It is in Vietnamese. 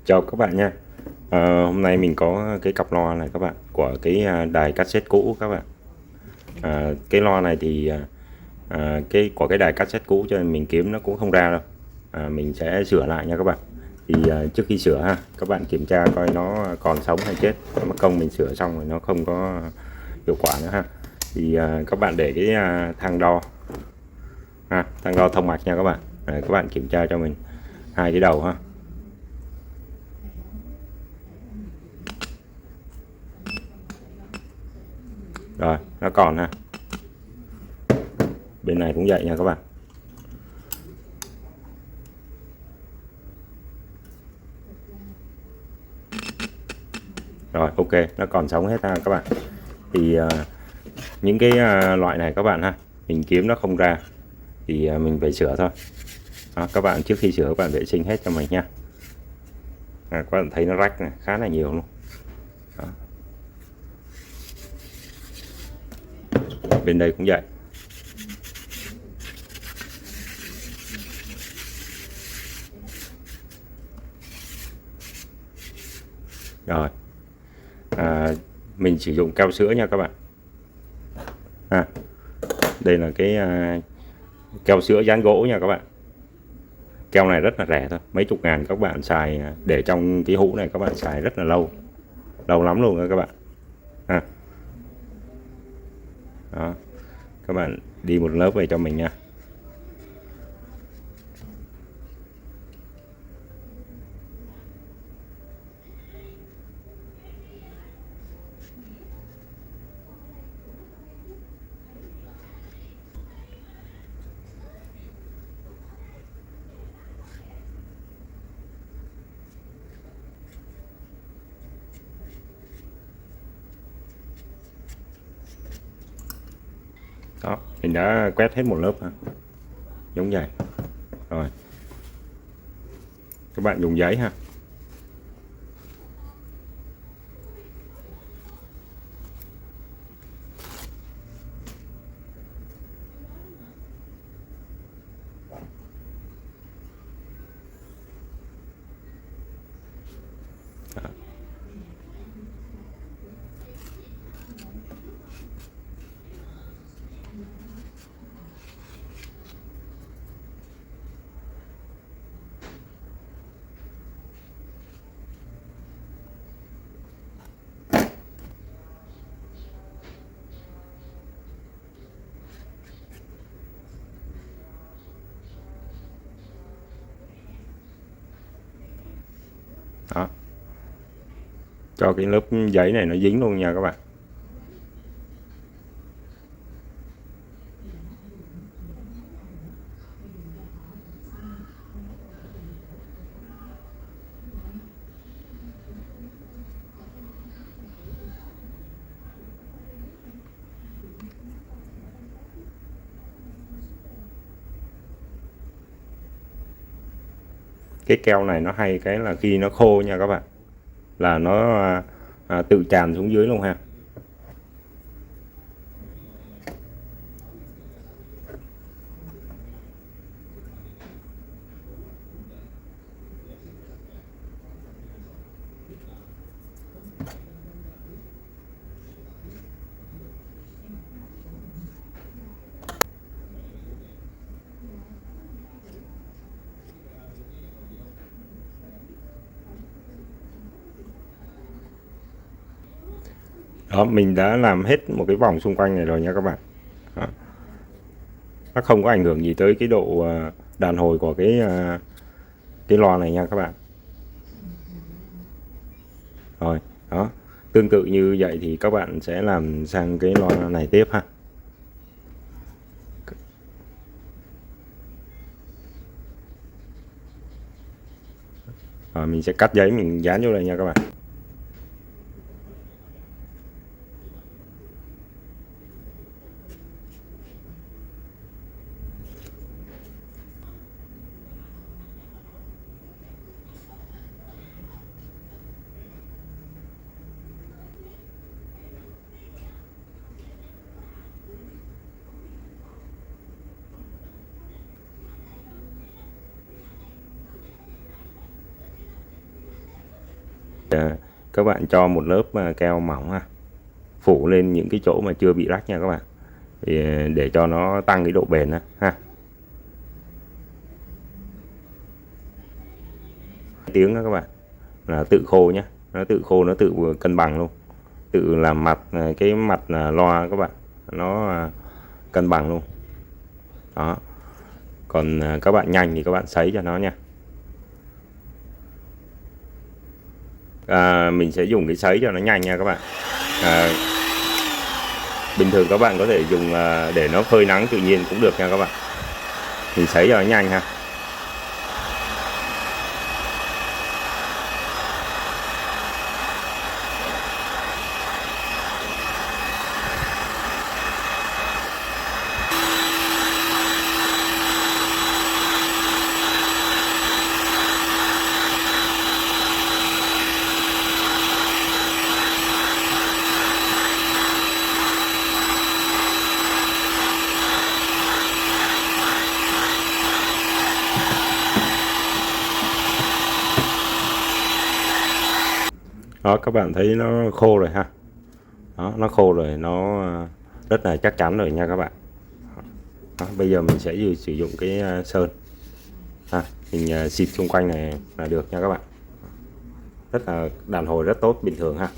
Chào các bạn nha. Hôm nay mình có cái cặp loa này các bạn, của cái đài cassette cũ các bạn. Cái loa này thì cái của cái đài cassette cũ cho nên mình kiếm nó cũng không ra đâu. Mình sẽ sửa lại nha các bạn. Thì trước khi sửa ha, các bạn kiểm tra coi nó còn sống hay chết. Mất công mình sửa xong rồi nó không có hiệu quả nữa ha. Thì các bạn để cái thang đo, thang đo thông mạch nha các bạn. Các bạn kiểm tra cho mình hai cái đầu ha. Rồi, nó còn ha. Bên này cũng vậy nha các bạn. Rồi, ok, nó còn sống hết ha các bạn. Thì những cái loại này các bạn ha, mình kiếm nó không ra thì mình phải sửa thôi. Đó, các bạn trước khi sửa các bạn vệ sinh hết cho mình nha. Các bạn thấy nó rách này, khá là nhiều luôn. Đó. Bên đây cũng vậy. Rồi, mình sử dụng keo sữa nha các bạn. Đây là cái keo sữa dán gỗ nha các bạn. Keo này rất là rẻ thôi, mấy chục ngàn các bạn xài, để trong cái hũ này các bạn xài rất là lâu, lâu lắm luôn đó các bạn. Đó, các bạn đi một lớp về cho mình nha. Đó, mình đã quét hết một lớp ha, giống vậy. Rồi, các bạn dùng giấy ha. Đó. Đó, cho cái lớp giấy này nó dính luôn nha các bạn. Cái keo này nó hay cái là khi nó khô nha các bạn, là nó tự tràn xuống dưới luôn ha. Đó, mình đã làm hết một cái vòng xung quanh này rồi nha các bạn. Đó. Nó không có ảnh hưởng gì tới cái độ đàn hồi của cái loa này nha các bạn. Rồi, đó, tương tự như vậy thì các bạn sẽ làm sang cái loa này tiếp ha. Mình sẽ cắt giấy mình dán vô đây nha các bạn. Các bạn cho một lớp keo mỏng ha, phủ lên những cái chỗ mà chưa bị rách nha các bạn, thì để cho nó tăng cái độ bền đó, ha. Tiếng đó các bạn là tự khô nhé, nó tự khô, nó tự cân bằng luôn, tự làm mặt cái mặt loa các bạn, nó cân bằng luôn đó. Còn các bạn nhanh thì các bạn sấy cho nó nha. Mình sẽ dùng cái sấy cho nó nhanh nha các bạn. Bình thường các bạn có thể dùng để nó phơi nắng tự nhiên cũng được nha các bạn. Mình sấy cho nó nhanh ha. Đó, các bạn thấy nó khô rồi ha. Đó, nó khô rồi, nó rất là chắc chắn rồi nha các bạn. Đó, bây giờ mình sẽ sử dụng cái sơn ha, mình xịt xung quanh này là được nha các bạn. Rất là đàn hồi rất tốt bình thường ha.